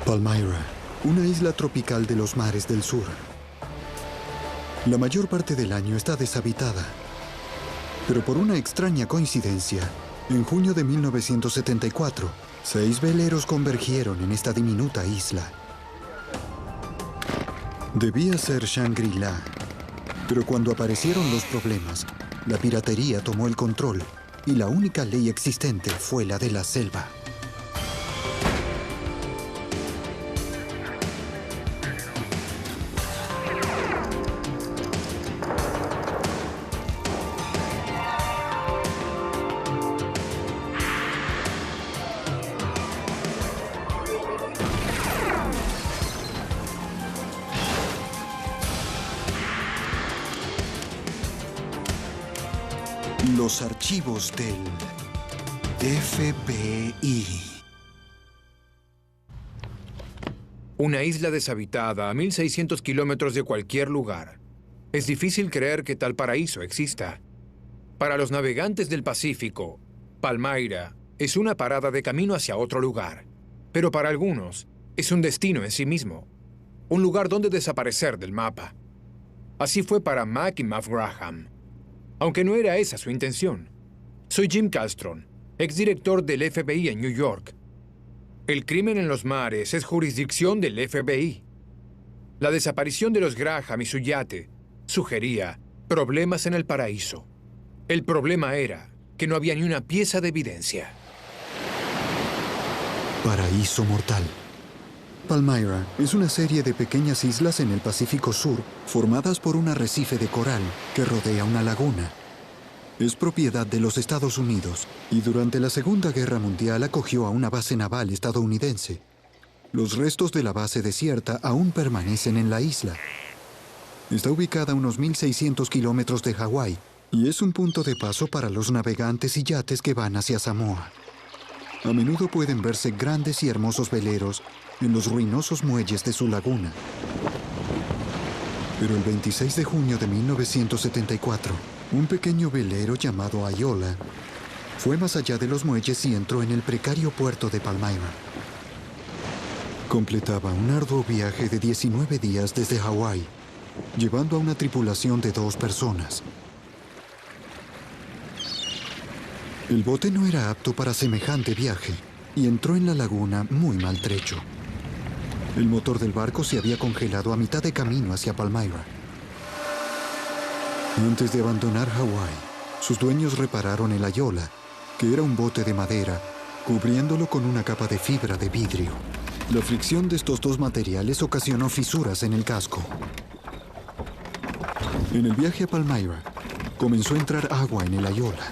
Palmyra, una isla tropical de los mares del sur. La mayor parte del año está deshabitada. Pero por una extraña coincidencia, en junio de 1974, 6 veleros convergieron en esta diminuta isla. Debía ser Shangri-La, pero cuando aparecieron los problemas, la piratería tomó el control y la única ley existente fue la de la selva. Los archivos del FBI. Una isla deshabitada a 1.600 kilómetros de cualquier lugar. Es difícil creer que tal paraíso exista. Para los navegantes del Pacífico, Palmyra es una parada de camino hacia otro lugar. Pero para algunos, es un destino en sí mismo. Un lugar donde desaparecer del mapa. Así fue para Mac y Mav Graham. Aunque no era esa su intención. Soy Jim Kallstrom, exdirector del FBI en New York. El crimen en los mares es jurisdicción del FBI. La desaparición de los Graham y su yate sugería problemas en el paraíso. El problema era que no había ni una pieza de evidencia. Paraíso mortal. Palmyra es una serie de pequeñas islas en el Pacífico Sur, formadas por un arrecife de coral que rodea una laguna. Es propiedad de los Estados Unidos y durante la Segunda Guerra Mundial acogió a una base naval estadounidense. Los restos de la base desierta aún permanecen en la isla. Está ubicada a unos 1.600 kilómetros de Hawái y es un punto de paso para los navegantes y yates que van hacia Samoa. A menudo pueden verse grandes y hermosos veleros en los ruinosos muelles de su laguna. Pero el 26 de junio de 1974, un pequeño velero llamado Ayola fue más allá de los muelles y entró en el precario puerto de Palmyra. Completaba un arduo viaje de 19 días desde Hawái, llevando a una tripulación de 2 personas. El bote no era apto para semejante viaje y entró en la laguna muy maltrecho. El motor del barco se había congelado a mitad de camino hacia Palmyra. Antes de abandonar Hawái, sus dueños repararon el Ayola, que era un bote de madera, cubriéndolo con una capa de fibra de vidrio. La fricción de estos 2 materiales ocasionó fisuras en el casco. En el viaje a Palmyra, comenzó a entrar agua en el Ayola.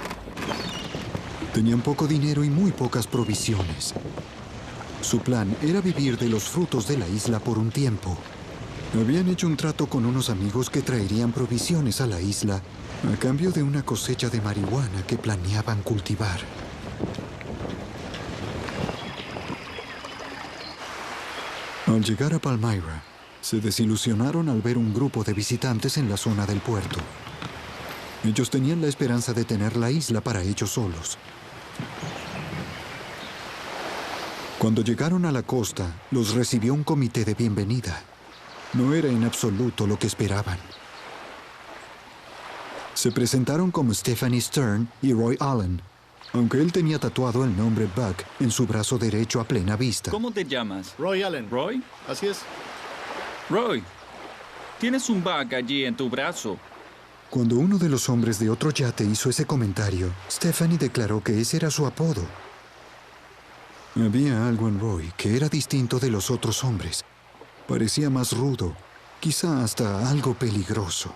Tenían poco dinero y muy pocas provisiones. Su plan era vivir de los frutos de la isla por un tiempo. Habían hecho un trato con unos amigos que traerían provisiones a la isla a cambio de una cosecha de marihuana que planeaban cultivar. Al llegar a Palmyra, se desilusionaron al ver un grupo de visitantes en la zona del puerto. Ellos tenían la esperanza de tener la isla para ellos solos. Cuando llegaron a la costa, los recibió un comité de bienvenida. No era en absoluto lo que esperaban. Se presentaron como Stephanie Stern y Roy Allen, aunque él tenía tatuado el nombre Buck en su brazo derecho a plena vista. ¿Cómo te llamas? Roy Allen. ¿Roy? Así es. Roy, tienes un bug allí en tu brazo. Cuando uno de los hombres de otro yate hizo ese comentario, Stephanie declaró que ese era su apodo. Había algo en Roy que era distinto de los otros hombres. Parecía más rudo, quizá hasta algo peligroso.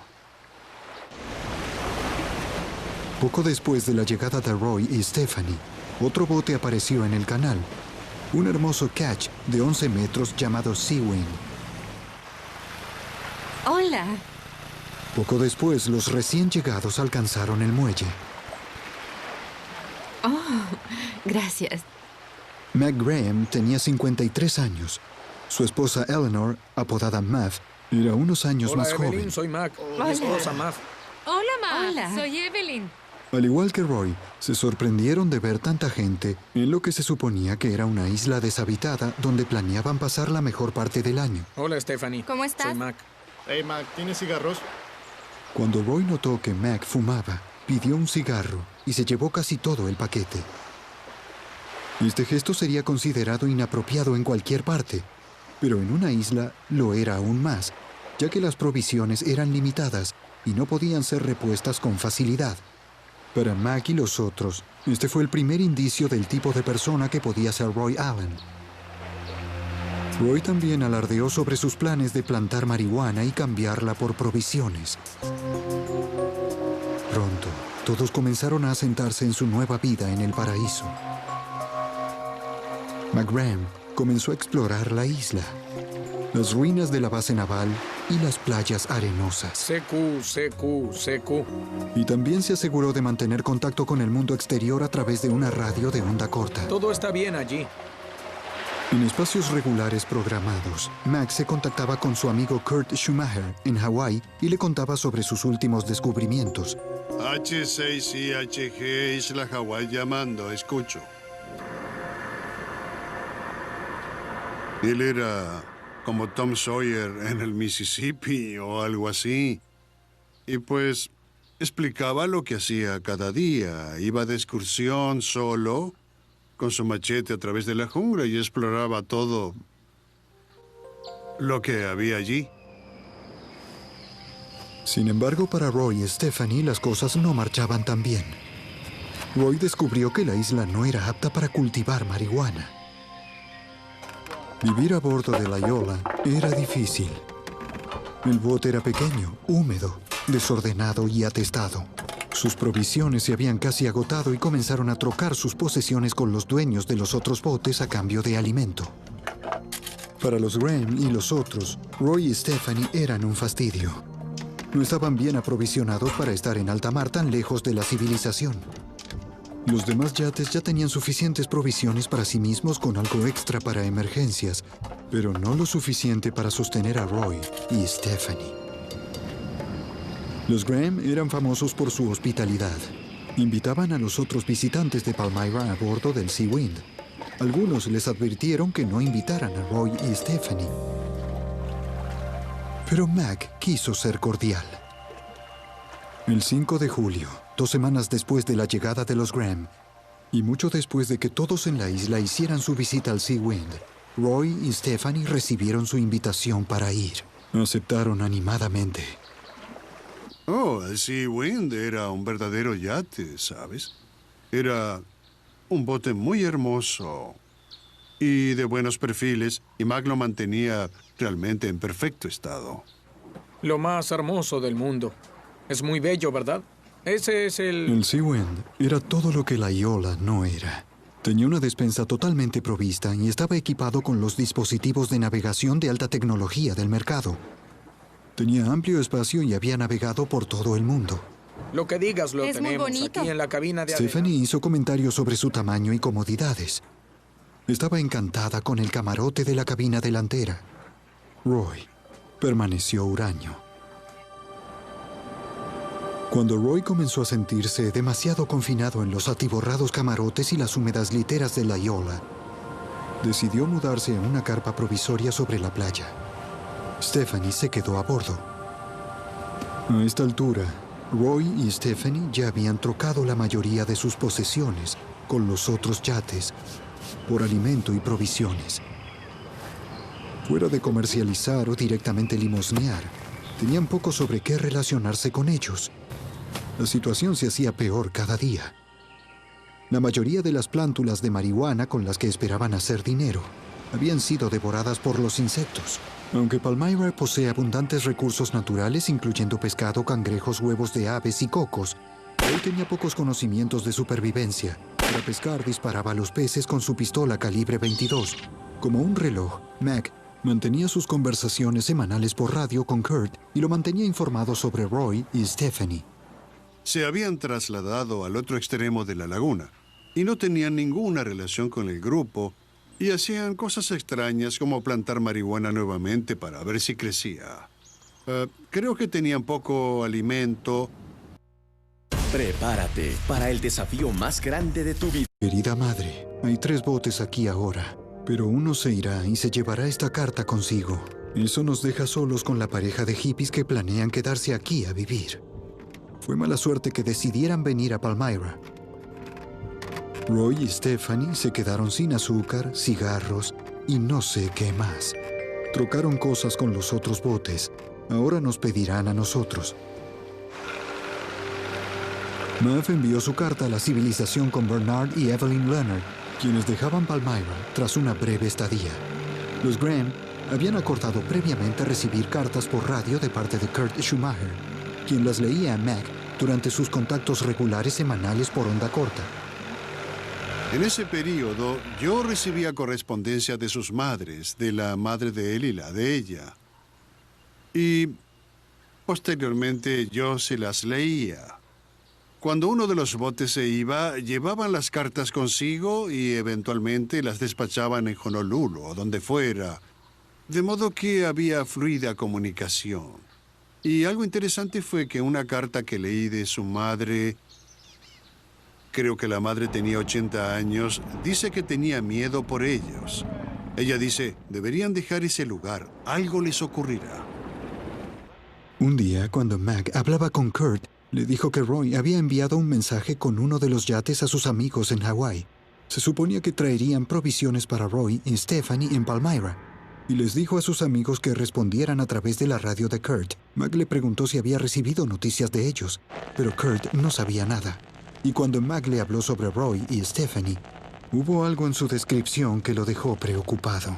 Poco después de la llegada de Roy y Stephanie, otro bote apareció en el canal. Un hermoso ketch de 11 metros llamado Seawind. Hola. Poco después, los recién llegados alcanzaron el muelle. Oh, gracias. Mac Graham tenía 53 años. Su esposa Eleanor, apodada Mav, era unos años Hola, más Evelyn, joven. soy Mac. Hola. Mi esposa Mav. Hola, Ma. Hola. Soy Evelyn. Al igual que Roy, se sorprendieron de ver tanta gente en lo que se suponía que era una isla deshabitada donde planeaban pasar la mejor parte del año. Hola, Stephanie. ¿Cómo estás? Soy Mac. Hey, Mac, ¿tienes cigarros? Cuando Roy notó que Mac fumaba, pidió un cigarro y se llevó casi todo el paquete. Este gesto sería considerado inapropiado en cualquier parte, pero en una isla lo era aún más, ya que las provisiones eran limitadas y no podían ser repuestas con facilidad. Para Mac y los otros, este fue el primer indicio del tipo de persona que podía ser Roy Allen. Roy también alardeó sobre sus planes de plantar marihuana y cambiarla por provisiones. Pronto, todos comenzaron a asentarse en su nueva vida en el paraíso. McGraham comenzó a explorar la isla, las ruinas de la base naval y las playas arenosas. CQ. Y también se aseguró de mantener contacto con el mundo exterior a través de una radio de onda corta. Todo está bien allí. En espacios regulares programados, Mac se contactaba con su amigo Kurt Schumacher en Hawái y le contaba sobre sus últimos descubrimientos. H6IHG, Isla Hawái llamando, escucho. Él era como Tom Sawyer en el Mississippi o algo así. Y pues explicaba lo que hacía cada día. Iba de excursión solo, con su machete a través de la jungla y exploraba todo lo que había allí. Sin embargo, para Roy y Stephanie las cosas no marchaban tan bien. Roy descubrió que la isla no era apta para cultivar marihuana. Vivir a bordo de la Iola era difícil. El bote era pequeño, húmedo, desordenado y atestado. Sus provisiones se habían casi agotado y comenzaron a trocar sus posesiones con los dueños de los otros botes a cambio de alimento. Para los Graham y los otros, Roy y Stephanie eran un fastidio. No estaban bien aprovisionados para estar en alta mar tan lejos de la civilización. Los demás yates ya tenían suficientes provisiones para sí mismos con algo extra para emergencias, pero no lo suficiente para sostener a Roy y Stephanie. Los Graham eran famosos por su hospitalidad. Invitaban a los otros visitantes de Palmyra a bordo del Sea Wind. Algunos les advirtieron que no invitaran a Roy y Stephanie. Pero Mac quiso ser cordial. El 5 de julio, 2 semanas después de la llegada de los Graham, y mucho después de que todos en la isla hicieran su visita al Sea Wind, Roy y Stephanie recibieron su invitación para ir. Aceptaron animadamente. Oh, el Sea Wind era un verdadero yate, ¿sabes? Era un bote muy hermoso y de buenos perfiles, y Mac lo mantenía realmente en perfecto estado. Lo más hermoso del mundo. Es muy bello, ¿verdad? Ese es El Sea Wind era todo lo que la Iola no era. Tenía una despensa totalmente provista y estaba equipado con los dispositivos de navegación de alta tecnología del mercado. Tenía amplio espacio y había navegado por todo el mundo. Lo que digas lo Es muy tenemos bonito. aquí en la cabina de Stephanie arena. hizo comentarios sobre su tamaño y comodidades. Estaba encantada con el camarote de la cabina delantera. Roy permaneció huraño. Cuando Roy comenzó a sentirse demasiado confinado en los atiborrados camarotes y las húmedas literas de la Iola, decidió mudarse a una carpa provisoria sobre la playa. Stephanie se quedó a bordo. A esta altura, Roy y Stephanie ya habían trocado la mayoría de sus posesiones con los otros yates por alimento y provisiones. Fuera de comercializar o directamente limosnear, tenían poco sobre qué relacionarse con ellos. La situación se hacía peor cada día. La mayoría de las plántulas de marihuana con las que esperaban hacer dinero habían sido devoradas por los insectos. Aunque Palmyra posee abundantes recursos naturales, incluyendo pescado, cangrejos, huevos de aves y cocos, él tenía pocos conocimientos de supervivencia. Para pescar, disparaba a los peces con su pistola calibre 22. Como un reloj, Mac mantenía sus conversaciones semanales por radio con Kurt y lo mantenía informado sobre Roy y Stephanie. Se habían trasladado al otro extremo de la laguna y no tenían ninguna relación con el grupo y hacían cosas extrañas como plantar marihuana nuevamente para ver si crecía. Creo que tenían poco alimento Prepárate para el desafío más grande de tu vida. Querida madre, hay 3 botes aquí ahora, pero uno se irá y se llevará esta carta consigo. Eso nos deja solos con la pareja de hippies que planean quedarse aquí a vivir. Fue mala suerte que decidieran venir a Palmyra. Roy y Stephanie se quedaron sin azúcar, cigarros y no sé qué más. Trocaron cosas con los otros botes. Ahora nos pedirán a nosotros. Mav envió su carta a la civilización con Bernard y Evelyn Leonard, quienes dejaban Palmyra tras una breve estadía. Los Graham habían acordado previamente recibir cartas por radio de parte de Kurt Schumacher, quien las leía a Mac durante sus contactos regulares semanales por onda corta. En ese periodo, yo recibía correspondencia de sus madres, de la madre de él y la de ella. Y posteriormente yo se las leía. Cuando uno de los botes se iba, llevaban las cartas consigo y eventualmente las despachaban en Honolulu o donde fuera. De modo que había fluida comunicación. Y algo interesante fue que una carta que leí de su madre, creo que la madre tenía 80 años, dice que tenía miedo por ellos. Ella dice, deberían dejar ese lugar, algo les ocurrirá. Un día, cuando Mac hablaba con Kurt, le dijo que Roy había enviado un mensaje con uno de los yates a sus amigos en Hawái. Se suponía que traerían provisiones para Roy y Stephanie en Palmyra, y les dijo a sus amigos que respondieran a través de la radio de Kurt. Mac le preguntó si había recibido noticias de ellos, pero Kurt no sabía nada. Y cuando Mac le habló sobre Roy y Stephanie, hubo algo en su descripción que lo dejó preocupado.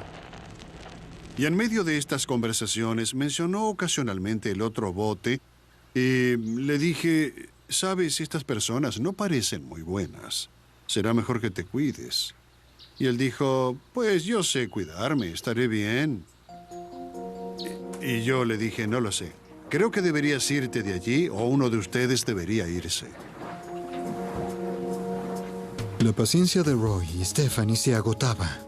Y en medio de estas conversaciones mencionó ocasionalmente el otro bote y le dije, sabes, estas personas no parecen muy buenas. Será mejor que te cuides. Y él dijo, pues yo sé cuidarme, estaré bien. Y yo le dije, no lo sé. Creo que deberías irte de allí o uno de ustedes debería irse. La paciencia de Roy y Stephanie se agotaba.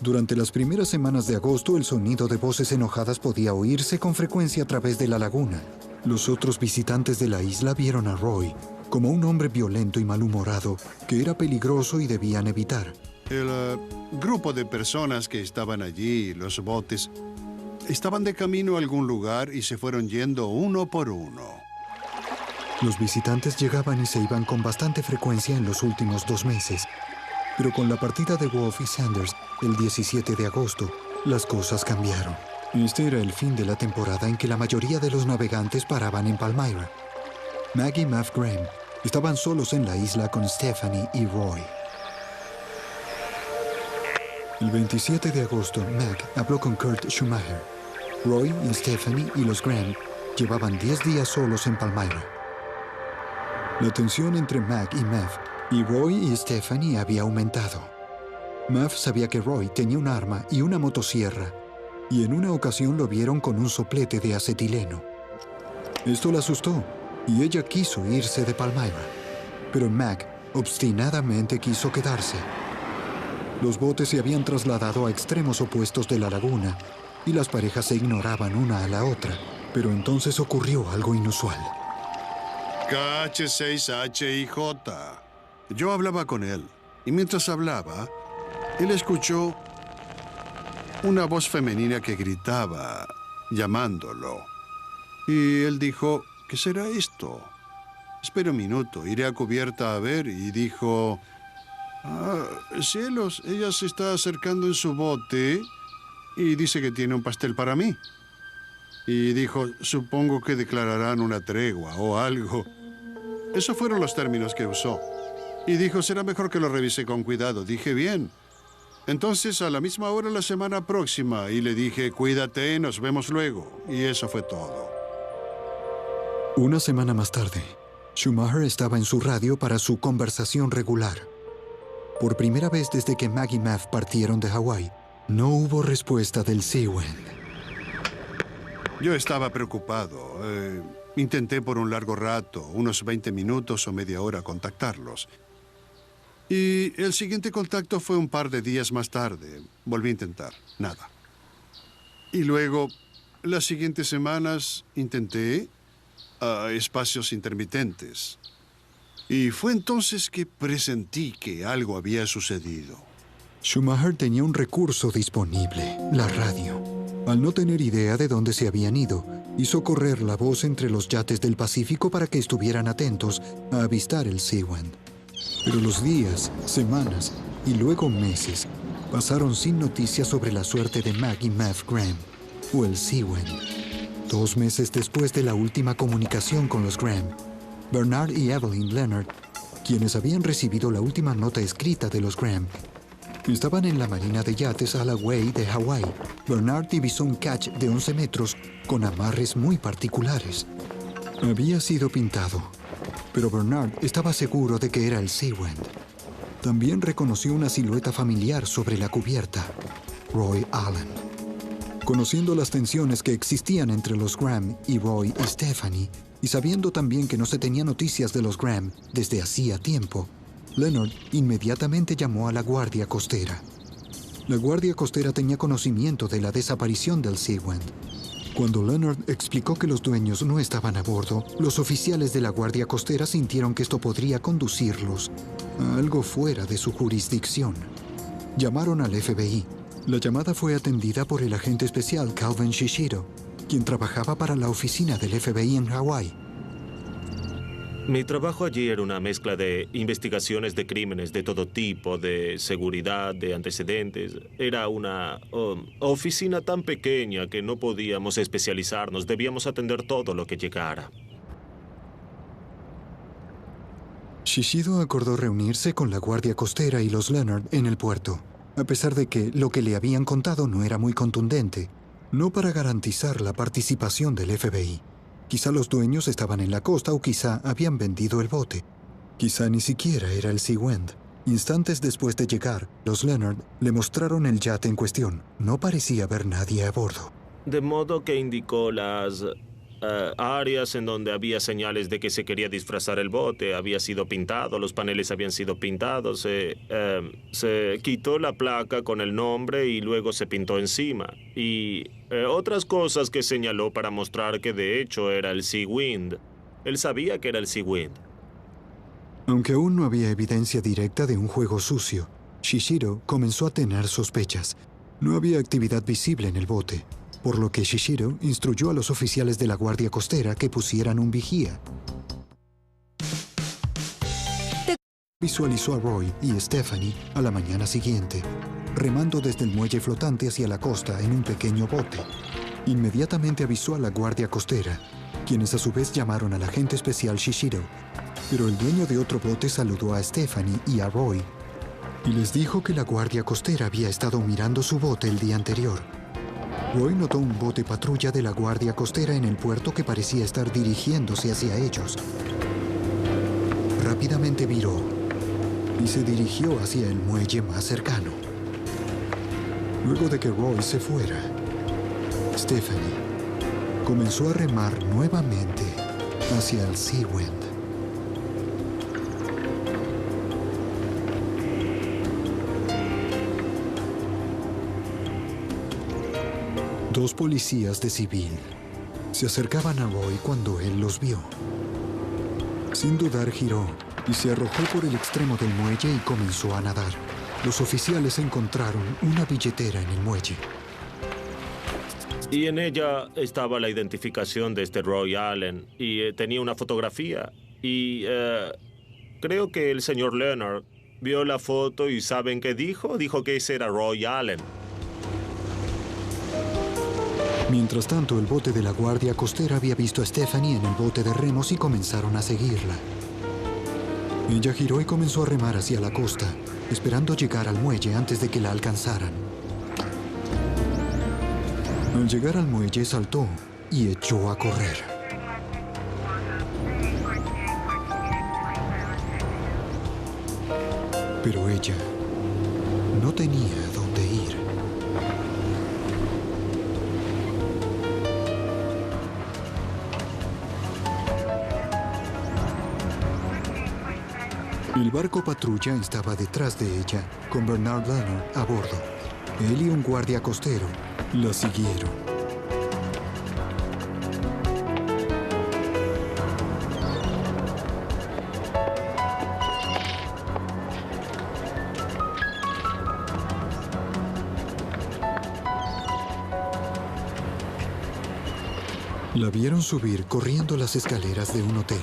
Durante las primeras semanas de agosto, el sonido de voces enojadas podía oírse con frecuencia a través de la laguna. Los otros visitantes de la isla vieron a Roy como un hombre violento y malhumorado que era peligroso y debían evitar. El grupo de personas que estaban allí, los botes, estaban de camino a algún lugar y se fueron yendo uno por uno. Los visitantes llegaban y se iban con bastante frecuencia en los últimos 2 meses. Pero con la partida de Wolf y Sanders, el 17 de agosto, las cosas cambiaron. Este era el fin de la temporada en que la mayoría de los navegantes paraban en Palmyra. Mac y Mav Graham estaban solos en la isla con Stephanie y Roy. El 27 de agosto, Mac habló con Kurt Schumacher. Roy y Stephanie y los Graham llevaban 10 días solos en Palmyra. La tensión entre Mac y Mav y Roy y Stephanie había aumentado. Mav sabía que Roy tenía un arma y una motosierra, y en una ocasión lo vieron con un soplete de acetileno. Esto la asustó, y ella quiso irse de Palmyra. Pero Mac obstinadamente quiso quedarse. Los botes se habían trasladado a extremos opuestos de la laguna, y las parejas se ignoraban una a la otra. Pero entonces ocurrió algo inusual. KH6HIJ. Yo hablaba con él, y mientras hablaba, él escuchó una voz femenina que gritaba, llamándolo. Y él dijo, ¿qué será esto? Espera un minuto, iré a cubierta a ver. Y dijo, cielos, ella se está acercando en su bote y dice que tiene un pastel para mí. Y dijo, supongo que declararán una tregua o algo. Esos fueron los términos que usó. Y dijo, será mejor que lo revise con cuidado. Dije, bien. Entonces, a la misma hora la semana próxima. Y le dije, cuídate, nos vemos luego. Y eso fue todo. Una semana más tarde, Schumacher estaba en su radio para su conversación regular. Por primera vez desde que Mac y Mav partieron de Hawái, no hubo respuesta del Seawind. Yo estaba preocupado. Intenté por un largo rato, unos 20 minutos o media hora, contactarlos. Y el siguiente contacto fue un par de días más tarde. Volví a intentar. Nada. Y luego, las siguientes semanas, intenté espacios intermitentes. Y fue entonces que presentí que algo había sucedido. Schumacher tenía un recurso disponible, la radio. Al no tener idea de dónde se habían ido, hizo correr la voz entre los yates del Pacífico para que estuvieran atentos a avistar el Seawind. Pero los días, semanas y luego meses pasaron sin noticias sobre la suerte de Mac y Mav Graham, o el Seawind. 2 meses después de la última comunicación con los Graham, Bernard y Evelyn Leonard, quienes habían recibido la última nota escrita de los Graham, estaban en la marina de yates Alloway de Hawái. Bernard divisó un catch de 11 metros con amarres muy particulares. Había sido pintado, pero Bernard estaba seguro de que era el Seawind. También reconoció una silueta familiar sobre la cubierta, Roy Allen. Conociendo las tensiones que existían entre los Graham y Roy y Stephanie, y sabiendo también que no se tenía noticias de los Graham desde hacía tiempo, Leonard inmediatamente llamó a la Guardia Costera. La Guardia Costera tenía conocimiento de la desaparición del Seawind. Cuando Leonard explicó que los dueños no estaban a bordo, los oficiales de la Guardia Costera sintieron que esto podría conducirlos a algo fuera de su jurisdicción. Llamaron al FBI. La llamada fue atendida por el agente especial Calvin Shishiro, quien trabajaba para la oficina del FBI en Hawái. Mi trabajo allí era una mezcla de investigaciones de crímenes de todo tipo, de seguridad, de antecedentes. Era una oficina tan pequeña que no podíamos especializarnos. Debíamos atender todo lo que llegara. Shishiro acordó reunirse con la Guardia Costera y los Leonard en el puerto, a pesar de que lo que le habían contado no era muy contundente, no para garantizar la participación del FBI. Quizá los dueños estaban en la costa o quizá habían vendido el bote. Quizá ni siquiera era el Seawind. Instantes después de llegar, los Leonard le mostraron el yate en cuestión. No parecía haber nadie a bordo. De modo que indicó las áreas en donde había señales de que se quería disfrazar el bote. Había sido pintado, los paneles habían sido pintados. Se quitó la placa con el nombre y luego se pintó encima. Y otras cosas que señaló para mostrar que de hecho era el Seawind. Él sabía que era el Seawind. Aunque aún no había evidencia directa de un juego sucio, Shishiro comenzó a tener sospechas. No había actividad visible en el bote, por lo que Shishiro instruyó a los oficiales de la Guardia Costera que pusieran un vigía. Visualizó a Roy y Stephanie a la mañana siguiente, remando desde el muelle flotante hacia la costa en un pequeño bote. Inmediatamente avisó a la Guardia Costera, quienes a su vez llamaron al agente especial Shishiro. Pero el dueño de otro bote saludó a Stephanie y a Roy y les dijo que la Guardia Costera había estado mirando su bote el día anterior. Roy notó un bote patrulla de la Guardia Costera en el puerto que parecía estar dirigiéndose hacia ellos. Rápidamente viró y se dirigió hacia el muelle más cercano. Luego de que Roy se fuera, Stephanie comenzó a remar nuevamente hacia el Seawind. Dos policías de civil se acercaban a Roy cuando él los vio. Sin dudar giró y se arrojó por el extremo del muelle y comenzó a nadar. Los oficiales encontraron una billetera en el muelle. Y en ella estaba la identificación de este Roy Allen y tenía una fotografía. Y creo que el señor Leonard vio la foto y ¿saben qué dijo? Dijo que ese era Roy Allen. Mientras tanto, el bote de la Guardia Costera había visto a Stephanie en el bote de remos y comenzaron a seguirla. Ella giró y comenzó a remar hacia la costa, esperando llegar al muelle antes de que la alcanzaran. Al llegar al muelle, saltó y echó a correr. Pero ella no tenía dónde ir. El barco patrulla estaba detrás de ella, con Bernard Leonard a bordo. Él y un guardia costero la siguieron. La vieron subir corriendo las escaleras de un hotel.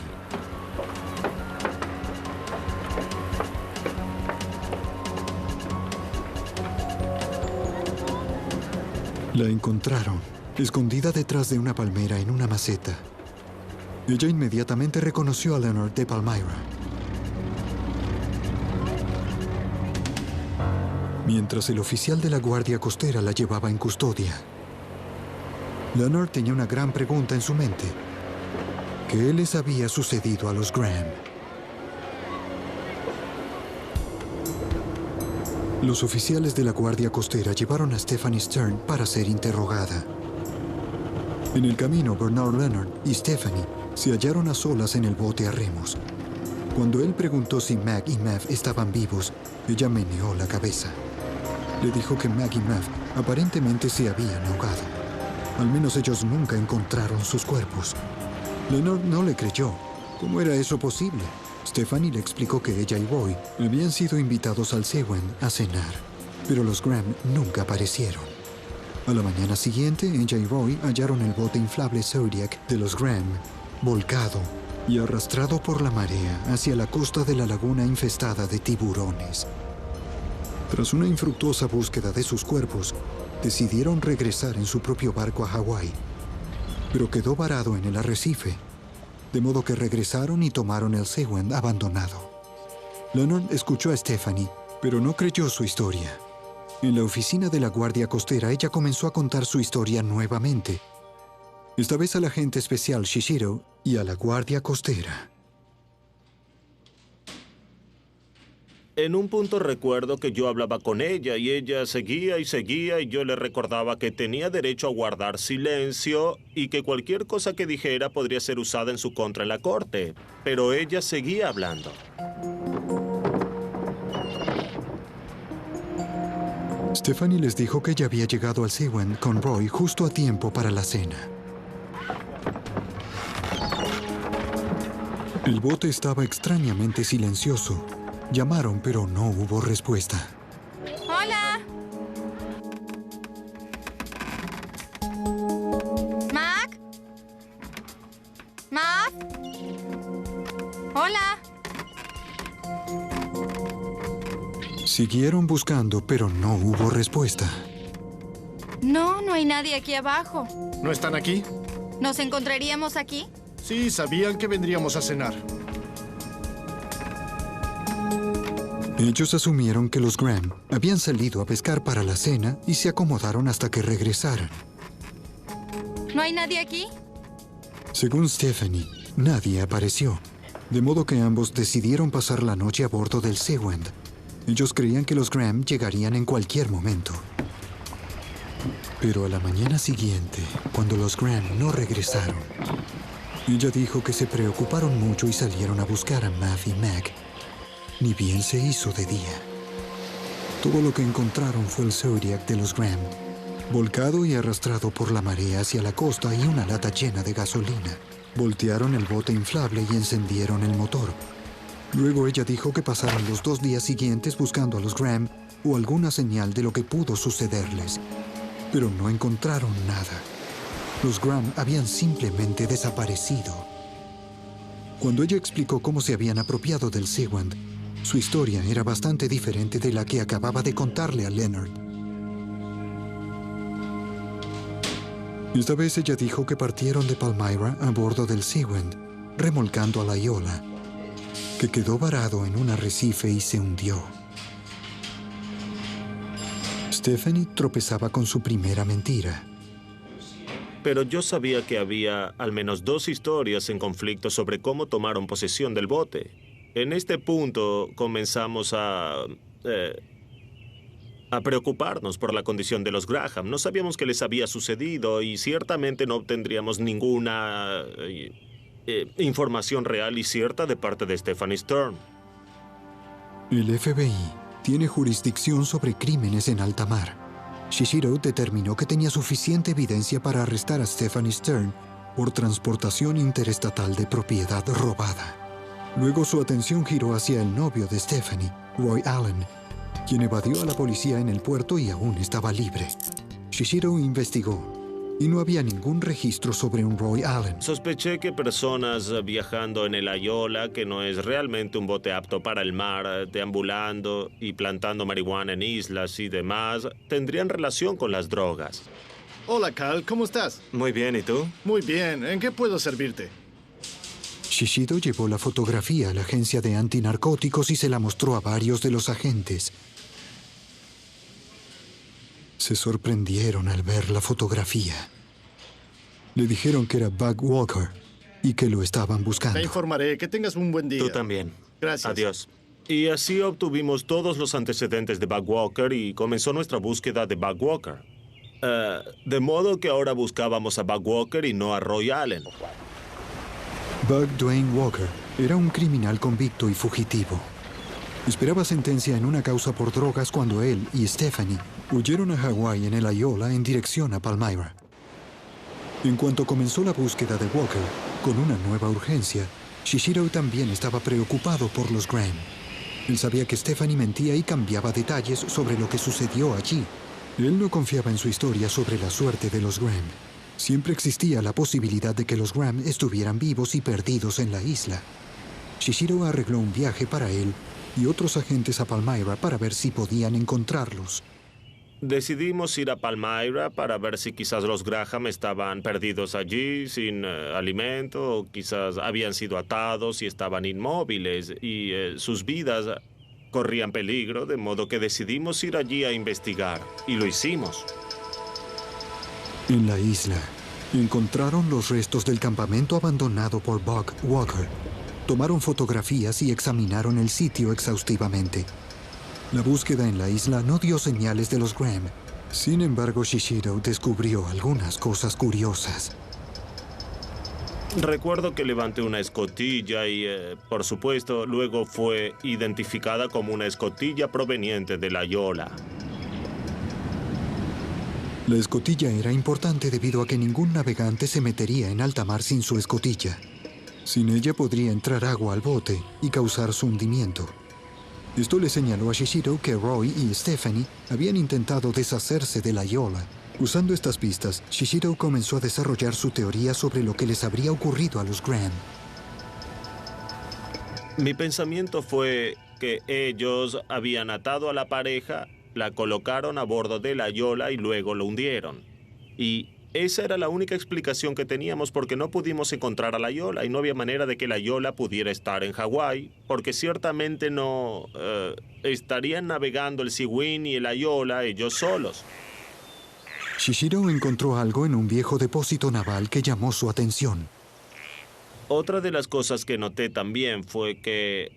La encontraron, escondida detrás de una palmera en una maceta. Ella inmediatamente reconoció a Leonard de Palmyra. Mientras el oficial de la Guardia Costera la llevaba en custodia, Leonard tenía una gran pregunta en su mente. ¿Qué les había sucedido a los Graham? Los oficiales de la Guardia Costera llevaron a Stephanie Stern para ser interrogada. En el camino, Bernard Leonard y Stephanie se hallaron a solas en el bote a remos. Cuando él preguntó si Mag y Mav estaban vivos, ella meneó la cabeza. Le dijo que Mag y Mav aparentemente se habían ahogado. Al menos ellos nunca encontraron sus cuerpos. Leonard no le creyó. ¿Cómo era eso posible? Stephanie le explicó que ella y Roy habían sido invitados al Sewend a cenar, pero los Graham nunca aparecieron. A la mañana siguiente, ella y Roy hallaron el bote inflable Zodiac de los Graham, volcado y arrastrado por la marea hacia la costa de la laguna infestada de tiburones. Tras una infructuosa búsqueda de sus cuerpos, decidieron regresar en su propio barco a Hawái, pero quedó varado en el arrecife, de modo que regresaron y tomaron el Sewend abandonado. Leonard escuchó a Stephanie, pero no creyó su historia. En la oficina de la Guardia Costera, ella comenzó a contar su historia nuevamente, esta vez al agente especial Shishiro y a la Guardia Costera. En un punto recuerdo que yo hablaba con ella y ella seguía y seguía y yo le recordaba que tenía derecho a guardar silencio y que cualquier cosa que dijera podría ser usada en su contra en la corte. Pero ella seguía hablando. Stephanie les dijo que ella había llegado al Sewend con Roy justo a tiempo para la cena. El bote estaba extrañamente silencioso. Llamaron, pero no hubo respuesta. ¡Hola! ¿Mac? ¿Mac? ¡Hola! Siguieron buscando, pero no hubo respuesta. No, no hay nadie aquí abajo. ¿No están aquí? ¿Nos encontraríamos aquí? Sí, sabían que vendríamos a cenar. Ellos asumieron que los Graham habían salido a pescar para la cena y se acomodaron hasta que regresaran. ¿No hay nadie aquí? Según Stephanie, nadie apareció, de modo que ambos decidieron pasar la noche a bordo del Sewend. Ellos creían que los Graham llegarían en cualquier momento. Pero a la mañana siguiente, cuando los Graham no regresaron, ella dijo que se preocuparon mucho y salieron a buscar a Mav y Mag. Ni bien se hizo de día. Todo lo que encontraron fue el Zodiac de los Graham, volcado y arrastrado por la marea hacia la costa y una lata llena de gasolina. Voltearon el bote inflable y encendieron el motor. Luego ella dijo que pasaron los 2 días siguientes buscando a los Graham o alguna señal de lo que pudo sucederles, pero no encontraron nada. Los Graham habían simplemente desaparecido. Cuando ella explicó cómo se habían apropiado del Sewend, su historia era bastante diferente de la que acababa de contarle a Leonard. Esta vez ella dijo que partieron de Palmyra a bordo del Sewend, remolcando a la Iola, que quedó varado en un arrecife y se hundió. Stephanie tropezaba con su primera mentira. Pero yo sabía que había al menos 2 historias en conflicto sobre cómo tomaron posesión del bote. En este punto comenzamos a preocuparnos por la condición de los Graham. No sabíamos qué les había sucedido y ciertamente no obtendríamos ninguna información real y cierta de parte de Stephanie Stern. El FBI tiene jurisdicción sobre crímenes en alta mar. Shishiro determinó que tenía suficiente evidencia para arrestar a Stephanie Stern por transportación interestatal de propiedad robada. Luego su atención giró hacia el novio de Stephanie, Roy Allen, quien evadió a la policía en el puerto y aún estaba libre. Shishiro investigó y no había ningún registro sobre un Roy Allen. Sospeché que personas viajando en el Ayola, que no es realmente un bote apto para el mar, deambulando y plantando marihuana en islas y demás, tendrían relación con las drogas. Hola, Cal, ¿cómo estás? Muy bien, ¿y tú? Muy bien, ¿en qué puedo servirte? Shishido llevó la fotografía a la agencia de antinarcóticos y se la mostró a varios de los agentes. Se sorprendieron al ver la fotografía. Le dijeron que era Bug Walker y que lo estaban buscando. Te informaré. Que tengas un buen día. Tú también. Gracias. Adiós. Y así obtuvimos todos los antecedentes de Bug Walker y comenzó nuestra búsqueda de Bug Walker. De modo que ahora buscábamos a Bug Walker y no a Roy Allen. Bug Dwayne Walker era un criminal convicto y fugitivo. Esperaba sentencia en una causa por drogas cuando él y Stephanie huyeron a Hawái en el Ayola en dirección a Palmyra. En cuanto comenzó la búsqueda de Walker, con una nueva urgencia, Shishiro también estaba preocupado por los Graham. Él sabía que Stephanie mentía y cambiaba detalles sobre lo que sucedió allí. Él no confiaba en su historia sobre la suerte de los Graham. Siempre existía la posibilidad de que los Graham estuvieran vivos y perdidos en la isla. Shishiro arregló un viaje para él y otros agentes a Palmyra para ver si podían encontrarlos. Decidimos ir a Palmyra para ver si quizás los Graham estaban perdidos allí, sin alimento, o quizás habían sido atados y estaban inmóviles, y sus vidas corrían peligro, de modo que decidimos ir allí a investigar, y lo hicimos. En la isla, encontraron los restos del campamento abandonado por Bug Walker. Tomaron fotografías y examinaron el sitio exhaustivamente. La búsqueda en la isla no dio señales de los Graham. Sin embargo, Shishiro descubrió algunas cosas curiosas. Recuerdo que levanté una escotilla y, por supuesto, luego fue identificada como una escotilla proveniente de la Ayola. La escotilla era importante debido a que ningún navegante se metería en alta mar sin su escotilla. Sin ella podría entrar agua al bote y causar su hundimiento. Esto le señaló a Shishiro que Roy y Stephanie habían intentado deshacerse de la Ayola. Usando estas pistas, Shishiro comenzó a desarrollar su teoría sobre lo que les habría ocurrido a los Graham. Mi pensamiento fue que ellos habían atado a la pareja, la colocaron a bordo de la Ayola y luego lo hundieron. Y esa era la única explicación que teníamos porque no pudimos encontrar a la Ayola y no había manera de que la Ayola pudiera estar en Hawái, porque ciertamente no estarían navegando el Sea-Wing y el Ayola ellos solos. Shishiro encontró algo en un viejo depósito naval que llamó su atención. Otra de las cosas que noté también fue que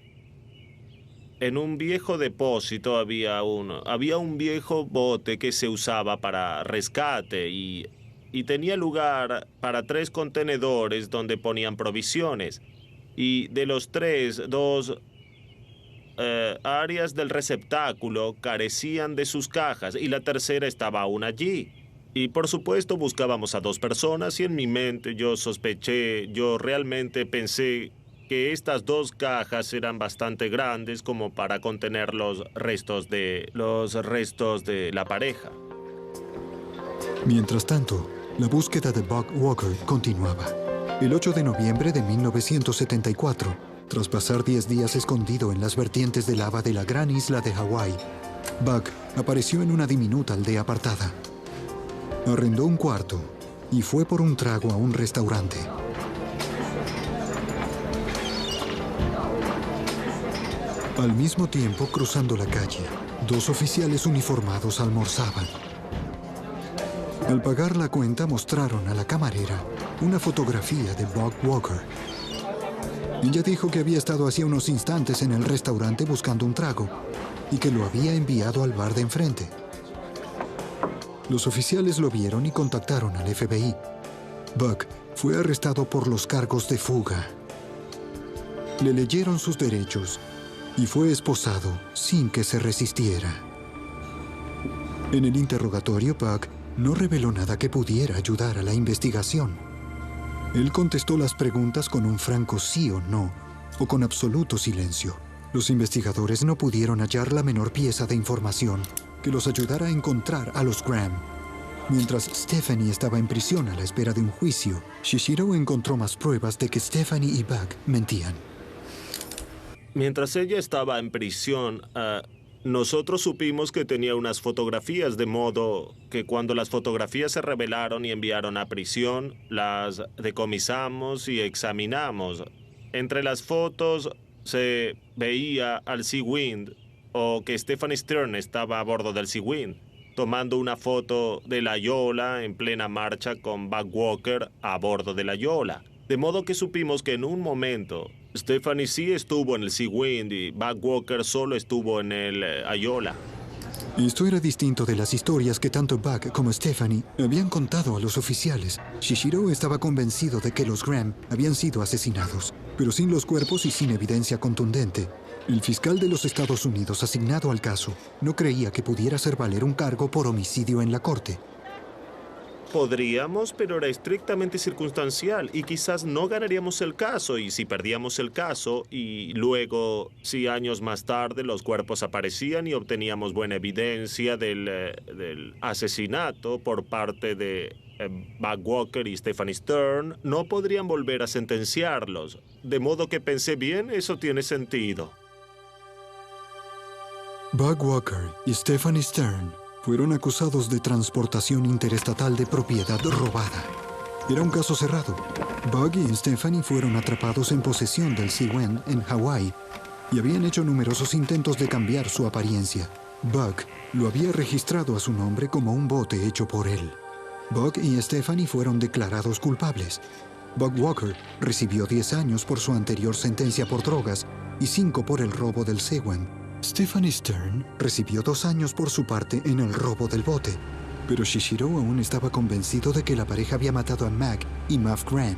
en un viejo depósito había un viejo bote que se usaba para rescate y tenía lugar para 3 contenedores donde ponían provisiones. Y de los 3, 2 áreas del receptáculo carecían de sus cajas y la tercera estaba aún allí. Y por supuesto buscábamos a 2 personas y en mi mente yo realmente pensé que estas 2 cajas eran bastante grandes como para contener los restos de la pareja. Mientras tanto, la búsqueda de Bug Walker continuaba. El 8 de noviembre de 1974, tras pasar 10 días escondido en las vertientes de lava de la gran isla de Hawái, Bug apareció en una diminuta aldea apartada. Arrendó un cuarto y fue por un trago a un restaurante. Al mismo tiempo, cruzando la calle, 2 oficiales uniformados almorzaban. Al pagar la cuenta, mostraron a la camarera una fotografía de Bug Walker. Ella dijo que había estado hacía unos instantes en el restaurante buscando un trago y que lo había enviado al bar de enfrente. Los oficiales lo vieron y contactaron al FBI. Bug fue arrestado por los cargos de fuga. Le leyeron sus derechos y fue esposado sin que se resistiera. En el interrogatorio, Bug no reveló nada que pudiera ayudar a la investigación. Él contestó las preguntas con un franco sí o no, o con absoluto silencio. Los investigadores no pudieron hallar la menor pieza de información que los ayudara a encontrar a los Graham. Mientras Stephanie estaba en prisión a la espera de un juicio, Shishiro encontró más pruebas de que Stephanie y Bug mentían. Mientras ella estaba en prisión, nosotros supimos que tenía unas fotografías, de modo que cuando las fotografías se revelaron y enviaron a prisión, las decomisamos y examinamos. Entre las fotos se veía al Sea Wind, o que Stephanie Stern estaba a bordo del Sea Wind, tomando una foto de la Yola en plena marcha con Bug Walker a bordo de la Yola. De modo que supimos que en un momento Stephanie sí estuvo en el Sea Wind y Bug Walker solo estuvo en el Ayola. Esto era distinto de las historias que tanto Bug como Stephanie habían contado a los oficiales. Shishiro estaba convencido de que los Graham habían sido asesinados, pero sin los cuerpos y sin evidencia contundente. El fiscal de los Estados Unidos asignado al caso no creía que pudiera hacer valer un cargo por homicidio en la corte. Podríamos, pero era estrictamente circunstancial y quizás no ganaríamos el caso. Y si perdíamos el caso y luego, si años más tarde los cuerpos aparecían y obteníamos buena evidencia del asesinato por parte de Bug Walker y Stephanie Stern, no podrían volver a sentenciarlos. De modo que pensé bien, eso tiene sentido. Bug Walker y Stephanie Stern fueron acusados de transportación interestatal de propiedad robada. Era un caso cerrado. Bug y Stephanie fueron atrapados en posesión del Sea Wind en Hawái y habían hecho numerosos intentos de cambiar su apariencia. Bug lo había registrado a su nombre como un bote hecho por él. Bug y Stephanie fueron declarados culpables. Bug Walker recibió 10 años por su anterior sentencia por drogas y 5 por el robo del Sea Wind. Stephanie Stern recibió 2 años por su parte en el robo del bote, pero Shishiro aún estaba convencido de que la pareja había matado a Mac y Mav Graham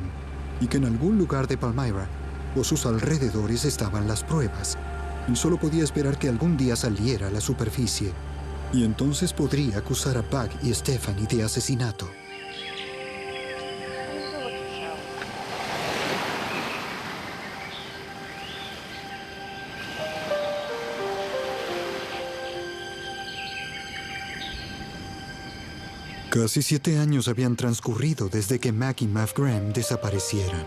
y que en algún lugar de Palmyra o sus alrededores estaban las pruebas. Él solo podía esperar que algún día saliera a la superficie y entonces podría acusar a Bug y Stephanie de asesinato. Casi 7 años habían transcurrido desde que Mac y Mav Graham desaparecieran.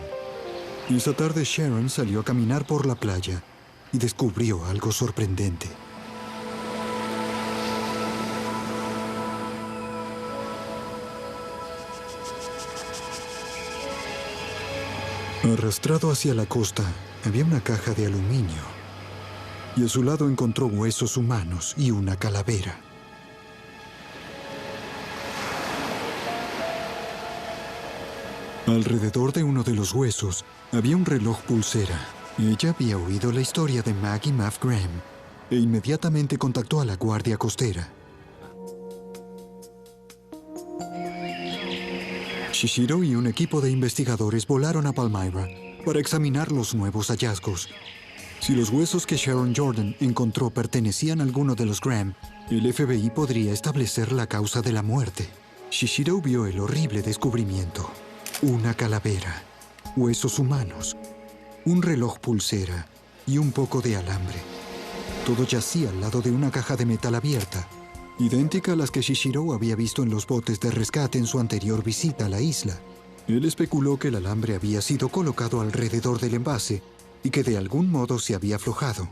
Esa tarde Sharon salió a caminar por la playa y descubrió algo sorprendente. Arrastrado hacia la costa, había una caja de aluminio y a su lado encontró huesos humanos y una calavera. Alrededor de uno de los huesos había un reloj pulsera. Ella había oído la historia de Mac y Mav Graham e inmediatamente contactó a la guardia costera. Shishiro y un equipo de investigadores volaron a Palmyra para examinar los nuevos hallazgos. Si los huesos que Sharon Jordan encontró pertenecían a alguno de los Graham, el FBI podría establecer la causa de la muerte. Shishiro vio el horrible descubrimiento. Una calavera, huesos humanos, un reloj pulsera y un poco de alambre. Todo yacía al lado de una caja de metal abierta, idéntica a las que Shishiro había visto en los botes de rescate en su anterior visita a la isla. Él especuló que el alambre había sido colocado alrededor del envase y que de algún modo se había aflojado.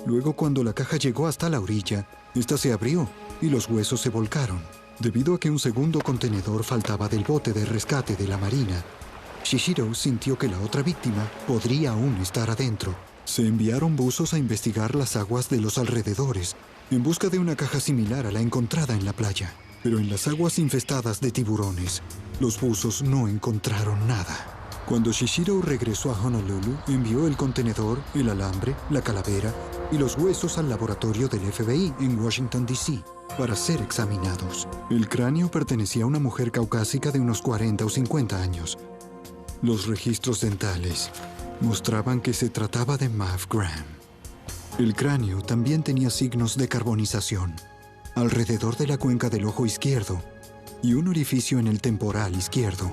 Luego, cuando la caja llegó hasta la orilla, esta se abrió y los huesos se volcaron. Debido a que un segundo contenedor faltaba del bote de rescate de la Marina, Shishiro sintió que la otra víctima podría aún estar adentro. Se enviaron buzos a investigar las aguas de los alrededores, en busca de una caja similar a la encontrada en la playa. Pero en las aguas infestadas de tiburones, los buzos no encontraron nada. Cuando Shishiro regresó a Honolulu, envió el contenedor, el alambre, la calavera y los huesos al laboratorio del FBI en Washington, D.C., para ser examinados. El cráneo pertenecía a una mujer caucásica de unos 40 o 50 años. Los registros dentales mostraban que se trataba de Mav Graham. El cráneo también tenía signos de carbonización alrededor de la cuenca del ojo izquierdo y un orificio en el temporal izquierdo.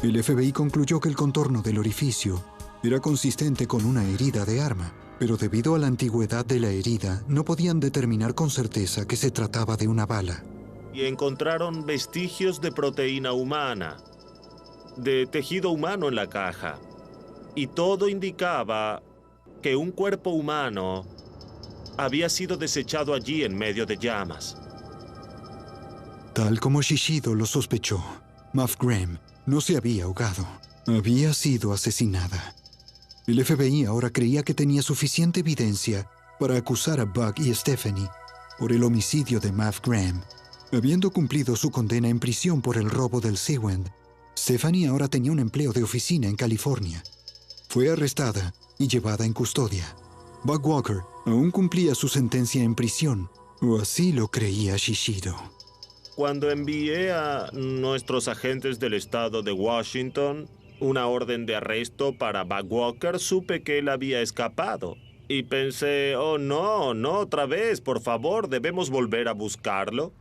El FBI concluyó que el contorno del orificio era consistente con una herida de arma, pero debido a la antigüedad de la herida, no podían determinar con certeza que se trataba de una bala. y encontraron vestigios de proteína humana, de tejido humano en la caja. Y todo indicaba que un cuerpo humano había sido desechado allí en medio de llamas. Tal como Shishido lo sospechó, Muff Graham no se había ahogado. Había sido asesinada. El FBI ahora creía que tenía suficiente evidencia para acusar a Buck y Stephanie por el homicidio de Muff Graham. Habiendo cumplido su condena en prisión por el robo del Seawind, Stephanie ahora tenía un empleo de oficina en California. Fue arrestada y llevada en custodia. Buck Walker aún cumplía su sentencia en prisión, o así lo creía Shishido. Cuando envié a nuestros agentes del estado de Washington una orden de arresto para Buck Walker, supe que él había escapado. Y pensé, oh no, no otra vez, por favor, debemos volver a buscarlo.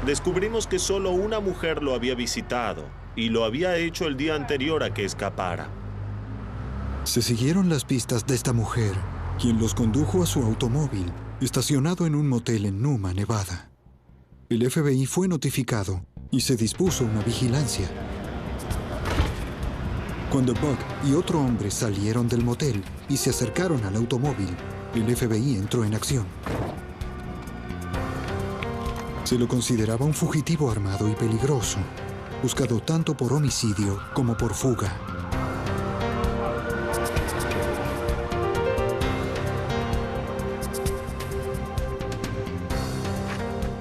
Descubrimos que solo una mujer lo había visitado, y lo había hecho el día anterior a que escapara. Se siguieron las pistas de esta mujer, quien los condujo a su automóvil, estacionado en un motel en Numa, Nevada. El FBI fue notificado y se dispuso una vigilancia. Cuando Buck y otro hombre salieron del motel y se acercaron al automóvil, el FBI entró en acción. Se lo consideraba un fugitivo armado y peligroso, buscado tanto por homicidio como por fuga.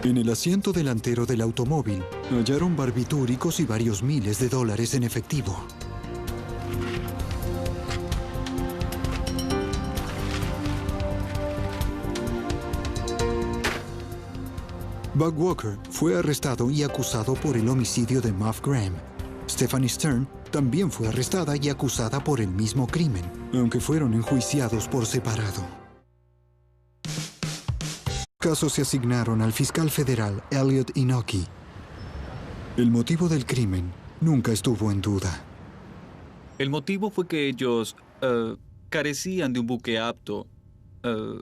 En el asiento delantero del automóvil hallaron barbitúricos y varios miles de dólares en efectivo. Buck Walker fue arrestado y acusado por el homicidio de Muff Graham. Stephanie Stern también fue arrestada y acusada por el mismo crimen, aunque fueron enjuiciados por separado. Los casos se asignaron al fiscal federal Elliot Inoki. El motivo del crimen nunca estuvo en duda. El motivo fue que ellos carecían de un buque apto.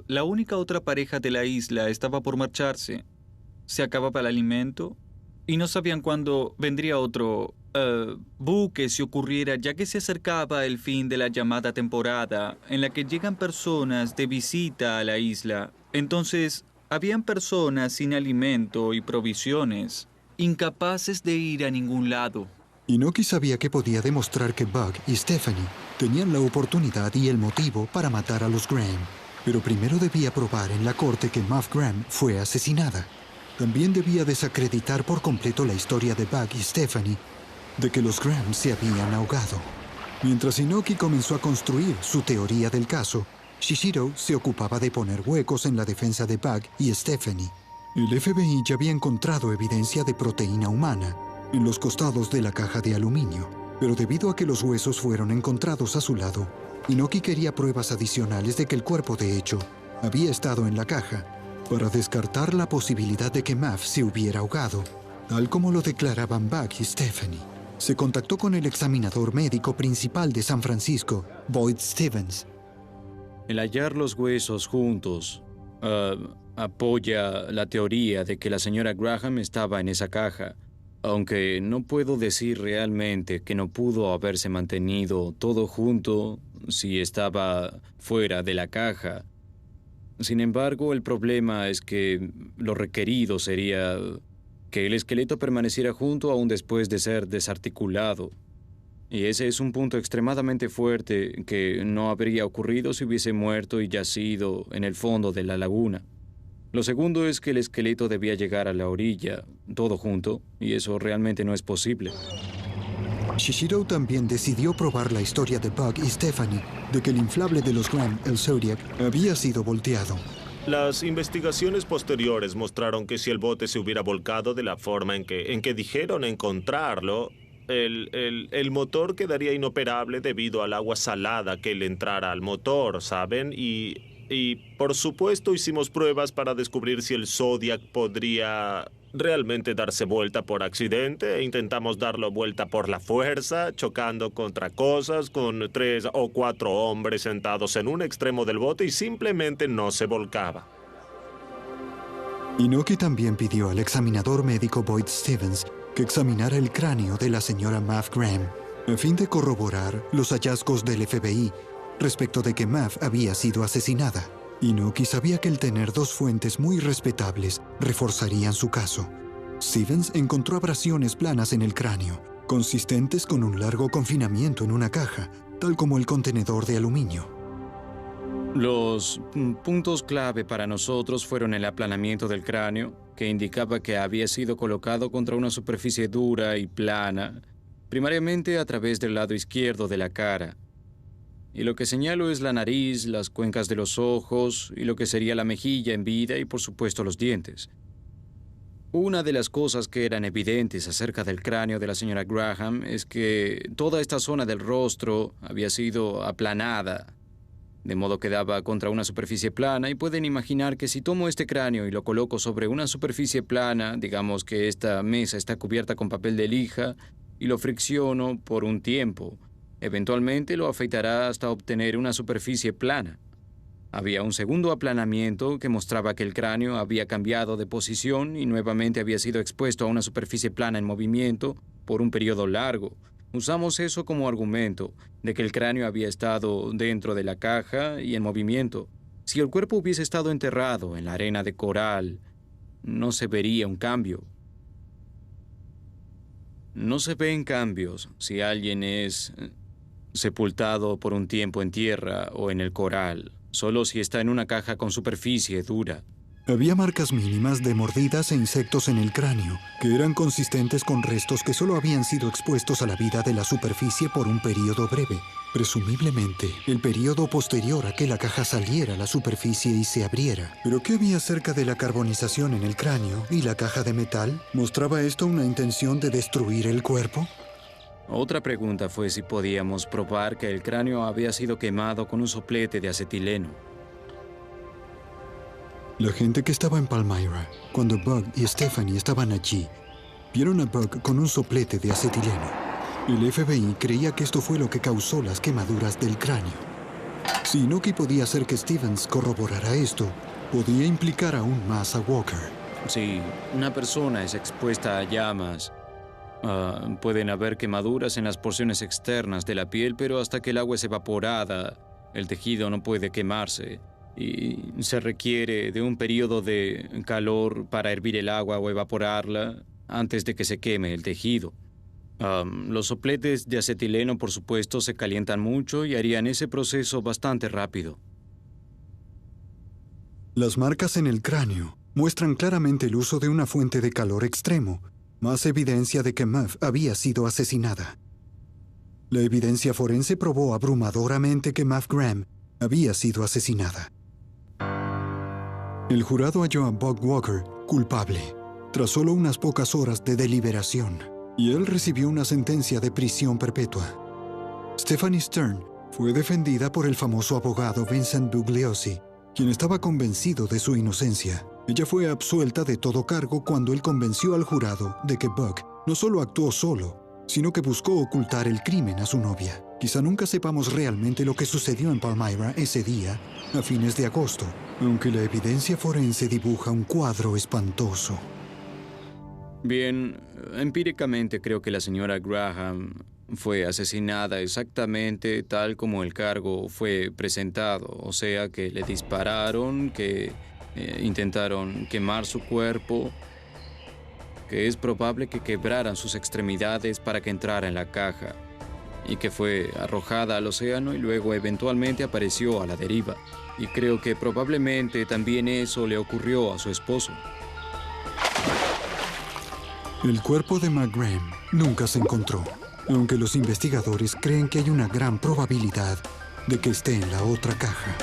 La única otra pareja de la isla estaba por marcharse. Se acababa el alimento y no sabían cuándo vendría otro buque si ocurriera, ya que se acercaba el fin de la llamada temporada en la que llegan personas de visita a la isla. Entonces, habían personas sin alimento y provisiones, incapaces de ir a ningún lado. Inoki sabía que podía demostrar que Buck y Stephanie tenían la oportunidad y el motivo para matar a los Graham, pero primero debía probar en la corte que Muff Graham fue asesinada. También debía desacreditar por completo la historia de Buck y Stephanie de que los Graham se habían ahogado. Mientras Inoki comenzó a construir su teoría del caso, Shishido se ocupaba de poner huecos en la defensa de Buck y Stephanie. El FBI ya había encontrado evidencia de proteína humana en los costados de la caja de aluminio, pero debido a que los huesos fueron encontrados a su lado, Inoki quería pruebas adicionales de que el cuerpo de hecho había estado en la caja para descartar la posibilidad de que Muff se hubiera ahogado, tal como lo declaraban Buck y Stephanie. Se contactó con el examinador médico principal de San Francisco, Boyd Stevens. El hallar los huesos juntos apoya la teoría de que la señora Graham estaba en esa caja, aunque no puedo decir realmente que no pudo haberse mantenido todo junto si estaba fuera de la caja. Sin embargo, el problema es que lo requerido sería que el esqueleto permaneciera junto aún después de ser desarticulado. Y ese es un punto extremadamente fuerte que no habría ocurrido si hubiese muerto y yacido en el fondo de la laguna. Lo segundo es que el esqueleto debía llegar a la orilla, todo junto, y eso realmente no es posible. Shishido también decidió probar la historia de Buck y Stephanie de que el inflable de los Graham, el Zodiac, había sido volteado. Las investigaciones posteriores mostraron que si el bote se hubiera volcado de la forma en que dijeron encontrarlo, el motor quedaría inoperable debido al agua salada que le entrara al motor, ¿saben? Y por supuesto hicimos pruebas para descubrir si el Zodiac podría realmente darse vuelta por accidente. Intentamos darlo vuelta por la fuerza, chocando contra cosas, con 3 o 4 hombres sentados en un extremo del bote y simplemente no se volcaba. Inoki también pidió al examinador médico Boyd Stevens que examinara el cráneo de la señora Mav Graham, a fin de corroborar los hallazgos del FBI respecto de que Mav había sido asesinada. Inoki sabía que el tener dos fuentes muy respetables reforzarían su caso. Stevens encontró abrasiones planas en el cráneo, consistentes con un largo confinamiento en una caja, tal como el contenedor de aluminio. Los puntos clave para nosotros fueron el aplanamiento del cráneo, que indicaba que había sido colocado contra una superficie dura y plana, primariamente a través del lado izquierdo de la cara. Y lo que señalo es la nariz, las cuencas de los ojos y lo que sería la mejilla en vida y por supuesto los dientes. Una de las cosas que eran evidentes acerca del cráneo de la señora Graham es que toda esta zona del rostro había sido aplanada, de modo que daba contra una superficie plana, y pueden imaginar que si tomo este cráneo y lo coloco sobre una superficie plana, digamos que esta mesa está cubierta con papel de lija, y lo fricciono por un tiempo, eventualmente lo afeitará hasta obtener una superficie plana. Había un segundo aplanamiento que mostraba que el cráneo había cambiado de posición y nuevamente había sido expuesto a una superficie plana en movimiento por un periodo largo. Usamos eso como argumento de que el cráneo había estado dentro de la caja y en movimiento. Si el cuerpo hubiese estado enterrado en la arena de coral, no se vería un cambio. No se ven cambios si alguien es sepultado por un tiempo en tierra o en el coral, solo si está en una caja con superficie dura. Había marcas mínimas de mordidas e insectos en el cráneo, que eran consistentes con restos que solo habían sido expuestos a la vida de la superficie por un periodo breve, presumiblemente el periodo posterior a que la caja saliera a la superficie y se abriera. ¿Pero qué había acerca de la carbonización en el cráneo y la caja de metal? ¿Mostraba esto una intención de destruir el cuerpo? Otra pregunta fue si podíamos probar que el cráneo había sido quemado con un soplete de acetileno. La gente que estaba en Palmyra, cuando Bug y Stephanie estaban allí, vieron a Bug con un soplete de acetileno. El FBI creía que esto fue lo que causó las quemaduras del cráneo. Si Inoki podía hacer que Stevens corroborara esto, podía implicar aún más a Walker. Si una persona es expuesta a llamas, pueden haber quemaduras en las porciones externas de la piel, pero hasta que el agua es evaporada, el tejido no puede quemarse. Y se requiere de un periodo de calor para hervir el agua o evaporarla antes de que se queme el tejido. Los sopletes de acetileno, por supuesto, se calientan mucho y harían ese proceso bastante rápido. Las marcas en el cráneo muestran claramente el uso de una fuente de calor extremo, más evidencia de que Mav había sido asesinada. La evidencia forense probó abrumadoramente que Mav Graham había sido asesinada. El jurado halló a Bug Walker culpable, tras solo unas pocas horas de deliberación, y él recibió una sentencia de prisión perpetua. Stephanie Stern fue defendida por el famoso abogado Vincent Bugliosi, quien estaba convencido de su inocencia. Ella fue absuelta de todo cargo cuando él convenció al jurado de que Bug no solo actuó solo, sino que buscó ocultar el crimen a su novia. Quizá nunca sepamos realmente lo que sucedió en Palmyra ese día, a fines de agosto, aunque la evidencia forense dibuja un cuadro espantoso. Bien, empíricamente creo que la señora Graham fue asesinada exactamente tal como el cargo fue presentado, o sea que le dispararon, que intentaron quemar su cuerpo, que es probable que quebraran sus extremidades para que entrara en la caja, y que fue arrojada al océano y luego eventualmente apareció a la deriva. Y creo que probablemente también eso le ocurrió a su esposo. El cuerpo de Mav Graham nunca se encontró, aunque los investigadores creen que hay una gran probabilidad de que esté en la otra caja.